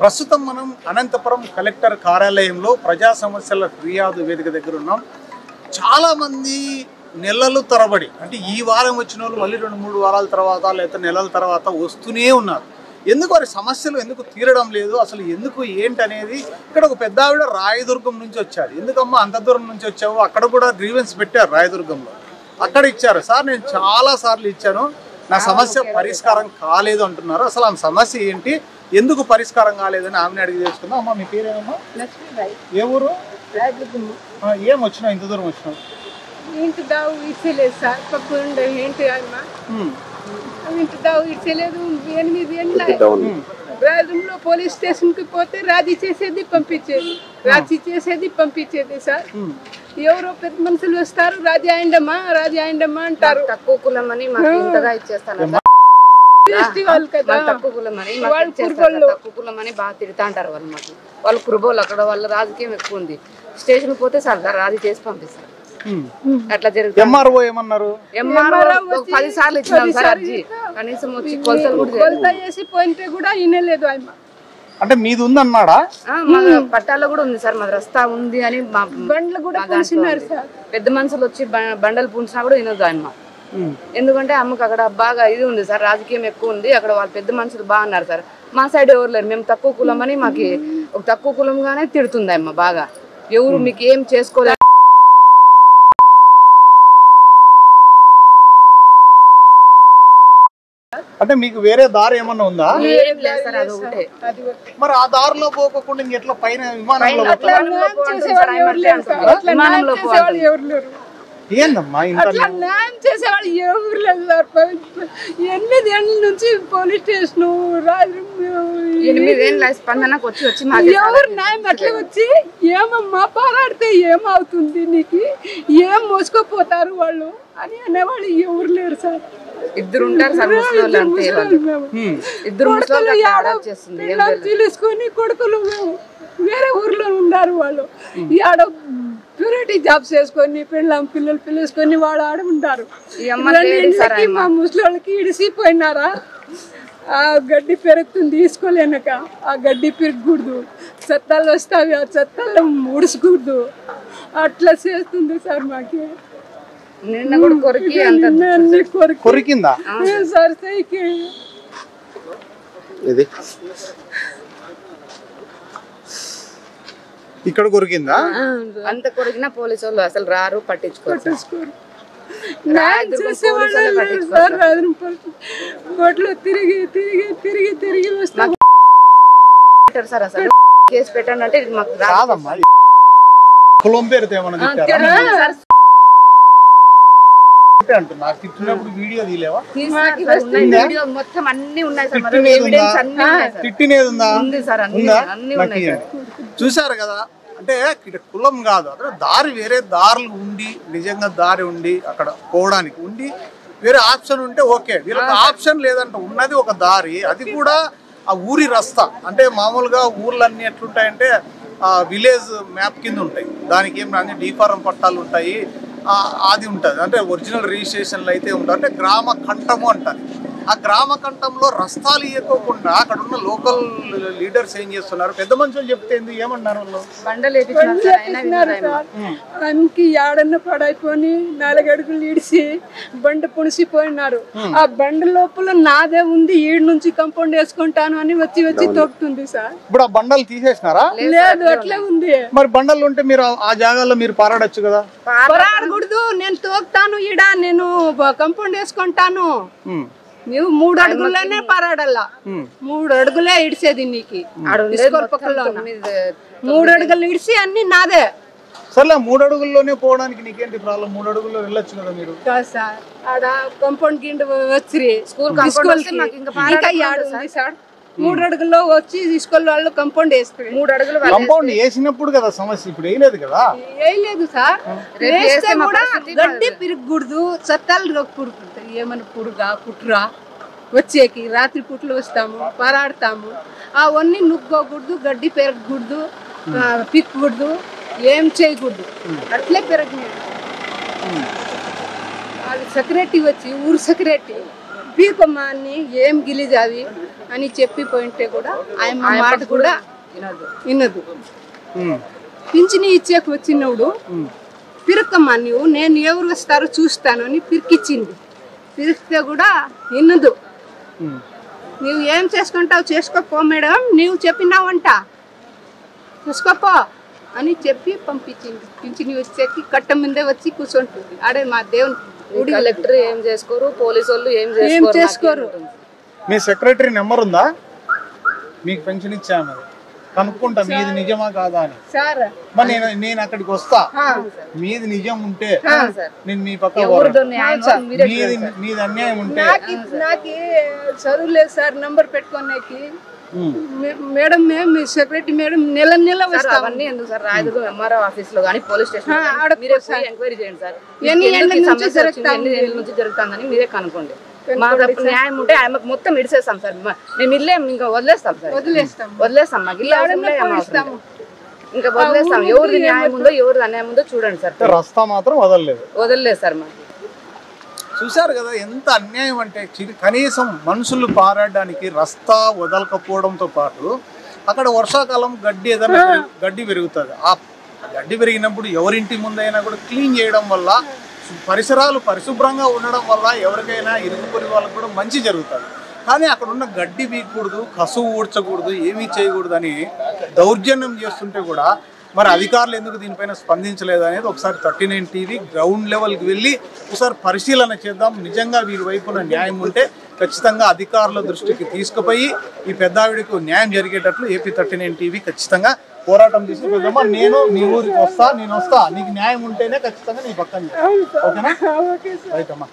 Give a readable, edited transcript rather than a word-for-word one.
ప్రస్తుతం మనం అనంతపురం కలెక్టర్ కార్యాలయంలో ప్రజా సమస్యల ఫిర్యాదు వేదిక దగ్గర ఉన్నాం. చాలామంది నెలలు తరబడి అంటే ఈ వారం వచ్చిన వాళ్ళు మళ్ళీ 2-3 వారాల తర్వాత లేకపోతే నెలల తర్వాత వస్తూనే ఉన్నారు. ఎందుకు వారి సమస్యలు ఎందుకు తీరడం లేదు, అసలు ఎందుకు ఏంటి అనేది. ఇక్కడ ఒక పెద్ద ఆవిడ రాయదుర్గం నుంచి వచ్చారు. ఎందుకమ్మా అంత దూరం నుంచి వచ్చావు? అక్కడ కూడా గ్రీవెన్స్ పెట్టారు రాయదుర్గంలో, అక్కడ ఇచ్చారు. సార్ నేను చాలా సార్లు ఇచ్చాను, నా సమస్య పరిష్కారం కాలేదు అంటున్నారు. అసలు ఆ సమస్య ఏంటి, ఎందుకు పరిష్కారం కాలేదని ఆమెను అడిగి తెలుసుకుందాం. అమ్మ మీ పేరేమమ్మా? ఏ ఊరు? ఏం వచ్చినావు, ఇంత దూరం వచ్చినావు? ఇంటి దావు ఇచ్చలేదు సార్, పప్పు ఏంటి అమ్మ ఇంటి దావు ఇచ్చలేదు. 8 ఏళ్ళ రాజంలో పోలీస్ స్టేషన్ కి పోతే రాజీ చేసేది పంపించేది సార్. ఎవరో పెద్ద మనుషులు వస్తారు, రాజీ అయిందమ్మా అంటారు. తక్కువ కులం అని మాకు ఇంతగా ఇచ్చేస్తాను, తక్కువ కులం అని తక్కువ కులం అని బాగా తిడతా అంటారు వాళ్ళు. మాకు వాళ్ళు కురుబోలు, అక్కడ వాళ్ళ రాజకీయం ఎక్కువ ఉంది. స్టేషన్ పోతే సార్ రాజీ చేసి పంపిస్తారు. అట్లా జరుగుతుంది. ఎంఆర్ఓ ఏమన్నారు? ఎంఆర్ఓ 10 సార్లు ఇచ్చినాం సార్ అర్జీ, కనీసం వచ్చి కొలత చేసి పోయింటే కూడా వినలేదు. అంటే మీది ఉందన్నాడా? మా పట్టాలో కూడా ఉంది సార్, మాది రస్తా ఉంది అని మా బండ్లు కూడా పూసినారు సార్. పెద్ద మనుషులు వచ్చి బండలు పూసినా కూడా వినొద్దు ఆయన. ఎందుకంటే అమ్మకు అక్కడ బాగా ఇది ఉంది సార్, రాజకీయం ఎక్కువ ఉంది అక్కడ. వాళ్ళు పెద్ద మనుషులు బాగున్నారు సార్, మా సైడ్ ఎవరు లేరు. మేము తక్కువ కులం అని మాకు ఒక తక్కువ కులంగానే తిడుతుంది అమ్మ బాగా. ఎవరు మీకు ఏం చేసుకోలేదు. అంటే మీకు వేరే దారి ఏమన్నా ఉందా? మరి ఆ దారిలో పోకుండా ఇంకెట్లా పైన విమానంలో ఏందమ్మా న్యాయం చేసేవాళ్ళు ఎవరు లేదు సార్. 8 ఏళ్ళ నుంచి పోలీస్ స్టేషన్ 8 ఏళ్ళ స్పందనకు వచ్చి ఎవరు న్యాయం అట్లా వచ్చి ఏమమ్మా పోరాడితే ఏమవుతుంది, నీకు ఏం మోసుకుపోతారు వాళ్ళు అని అనేవాళ్ళు ఎవరు లేరు సార్. ఇద్దరు ఉంటారు సార్, తెలుసుకొని కొడుకులు వేరే ఊర్లో ఉన్నారు. వాళ్ళు ఆడ ప్యూరిటీ జాబ్స్ చేసుకొని పిల్లలు పిలుసుకొని వాళ్ళు ఆడ ఉంటారు. మా ముసలి వాళ్ళకి ఇడిసిపోయినారా, ఆ గడ్డి పెరుగుతుంది తీసుకోలేనక, ఆ గడ్డి పెరగకూడదు, చెత్తాలు వస్తావి ఆ చెత్తాలు ముడుచుకూడదు, అట్లా చేస్తుంది సార్. మాకి నిన్న కూడా కొరికిందా సార్ సైకి ఇది ఇక్కడ కొరికిందా? అంత కొరికినా పోలీసు వాళ్ళు అసలు రారు, పట్టించుకోరు. కోట్లో తిరిగి వస్తారు సార్. అసలు కేసు పెట్టండి అంటే మాకు రాదమ్మా. కులం పేరుతో ఏమన్నా నాకు తిట్టినప్పుడు వీడియో తీలేవా? మొత్తం అన్ని ఉన్నాయి సార్, తిట్టినేది ఉందా? అన్ని చూసారు కదా. అంటే ఇక్కడ కులం కాదు, అక్కడ దారి వేరే దారులు ఉండి నిజంగా దారి ఉండి అక్కడ పోవడానికి ఉండి వేరే ఆప్షన్ ఉంటే ఓకే. వీళ్ళకి ఆప్షన్ లేదంటే ఉన్నది ఒక దారి, అది కూడా ఆ ఊరి రస్తా. అంటే మామూలుగా ఊర్లన్నీ ఎట్లుంటాయంటే విలేజ్ మ్యాప్ కింద ఉంటాయి, దానికి ఏం అన్ని డీఫారం పట్టాలు ఉంటాయి, అది ఉంటుంది. అంటే ఒరిజినల్ రిజిస్ట్రేషన్లు అయితే ఉంటాయి. అంటే గ్రామ కంఠము అంటారు. ఆ గ్రామ కంఠంలో రస్తాలు ఇవ్వకుండా అక్కడ ఉన్న లోకల్ లీడర్స్ ఏం చేస్తున్నారు, పెద్ద మనుషులు చెప్తే ఏమన్నారు వాళ్ళు? కనుకి ఏడన్న పడైపోయి 4 అడుగులు ఇడిసి బండ పుడిసిపోయినారు. ఆ బండ లోపల నాదే ఉంది, ఈడు నుంచి కంపౌండ్ వేసుకుంటాను అని వచ్చి తొక్కుతుంది సార్. ఇప్పుడు ఆ బండలు తీసేసినారా? లేదు, అట్లే ఉంది. మరి బండలు ఉంటే మీరు ఆ జాగాలో మీరు పారాడచ్చు కదా? పారాడకూడదు, నేను తోకుతాను, ఈడ నేను కంపౌండ్ వేసుకుంటాను. నువ్వు 3 అడుగుల్లోనే పారాడల్లా, 3 అడుగులే ఇడిసేది నీకు. 3 అడుగులు ఇడిసి అన్ని నాదే. సర్లే 3 అడుగుల్లోనే పోవడానికి నీకేంటి ప్రాబ్లం? 3 అడుగుల్లో వెళ్ళొచ్చు కదా మీరు. సార్ ఆడ కంపౌండ్ కింద వచ్చి స్కూల్ సార్ 3 అడుగుల్లో వచ్చి స్కూల్ వాళ్ళు కంపౌండ్ వేస్తారు. 3 అడుగులు కంపౌండ్ వేసినప్పుడు కదా సమస్య, ఇప్పుడు వేయలేదు కదా. వేయలేదు సార్, వేస్తే కూడా గడ్డి పెరగకూడదు, చెత్తాలు రొక్కకూడదు. ఏమైనా పురుగా కుట్రా వచ్చేకి రాత్రి పూట్లు వస్తాము, పారాడతాము, అవన్నీ నుక్కోకూడదు, గడ్డి పెరగకూడదు, పిక్కకూడదు, ఏం చేయకూడదు, అట్లే పెరగలేదు. అది సెక్రటరీ వచ్చి ఊరు సెక్రటరీ పీకమ్మా అని ఏం గిలిజావి అని చెప్పిపోయింటే కూడా ఆయన మాట కూడా వినదు. పింఛని ఇచ్చేకి వచ్చినప్పుడు పిరకమ్మా నువ్వు నేను ఎవరు వస్తారో చూస్తాను అని పిరికిచ్చింది. పిరికితే కూడా వినదు. నువ్వు ఏం చేసుకుంటావు చేసుకోపో మేడం, నువ్వు చెప్పినావంట చూసుకోపో అని చెప్పి పంపించింది. పింఛని వచ్చేకి కట్ట ముందే వచ్చి కూర్చుంటుంది. ఆడే మా దేవుని కలెక్టర్ ఏం చేసుకోరు, పోలీసు వాళ్ళు ఏం చేసుకోరు. మీ సెక్రటరీ నెంబర్ ఉందా? మీకు పెన్షన్ ఇచ్చాను కనుక్కుంటా మీది నిజమా కాదా అని. మరి నేను అక్కడికి వస్తా, మీది నిజం ఉంటే నేను మీ పక్క మీది అన్యాయం ఉంటే. నాకు చదువు లేదు సార్ నంబర్ పెట్టుకోడానికి. మేడం మీ సెక్రటరీ మేడం నెల నెల అవన్నీ ఎందుకు సార్? రాయదుర్గ ఎంఆర్ఓ ఆఫీస్ లో కానీ పోలీస్ స్టేషన్ ఎంక్వైరీ చేయండి సార్. ఎన్ని ఏళ్ళ నుంచి జరుగుతుందని మీరే కనుక్కోండి. మాకు న్యాయం ఉంటే ఆమెకు మొత్తం ఇడిసేస్తాం సార్. మేము ఇల్లే ఇంకా వదిలేస్తాం సార్, వదిలేస్తాం. మాకు ఇల్లు ఇంకా వదిలేస్తాం. ఎవరిది న్యాయం ఉందో ఎవరిది అన్యాయం ఉందో చూడండి సార్. రస్తా మాత్రం వదలలేదు సార్. మాకు చూశారు కదా ఎంత అన్యాయం అంటే. కనీసం మనుషులు పారాడడానికి రస్తా వదలకపోవడంతో పాటు అక్కడ వర్షాకాలం గడ్డి పెరుగుతుంది. ఆ గడ్డి పెరిగినప్పుడు ఎవరింటి ముందైనా కూడా క్లీన్ చేయడం వల్ల, పరిసరాలు పరిశుభ్రంగా ఉండడం వల్ల ఎవరికైనా ఇరుగు పొరుగు వాళ్ళకు కూడా మంచి జరుగుతుంది. కానీ అక్కడ ఉన్న గడ్డి బీకూడదు, కసువు ఊడ్చకూడదు, ఏమీ చేయకూడదు అని దౌర్జన్యం చేస్తుంటే కూడా మరి అధికారులు ఎందుకు దీనిపైన స్పందించలేదు అనేది ఒకసారి 39 టీవీ గ్రౌండ్ లెవెల్కి వెళ్ళి ఒకసారి పరిశీలన చేద్దాం. నిజంగా వీరి వైపున న్యాయం ఉంటే ఖచ్చితంగా అధికారుల దృష్టికి తీసుకుపోయి ఈ పెద్దావిడికి న్యాయం జరిగేటట్లు ఏపీ 39 టీవీ ఖచ్చితంగా పోరాటం తీసుకుపోదామా. నేను నీ ఊరికి వస్తా, నేను వస్తా, నీకు న్యాయం ఉంటేనే ఖచ్చితంగా నీ పక్కన. ఓకేనా? రైట్ అమ్మా.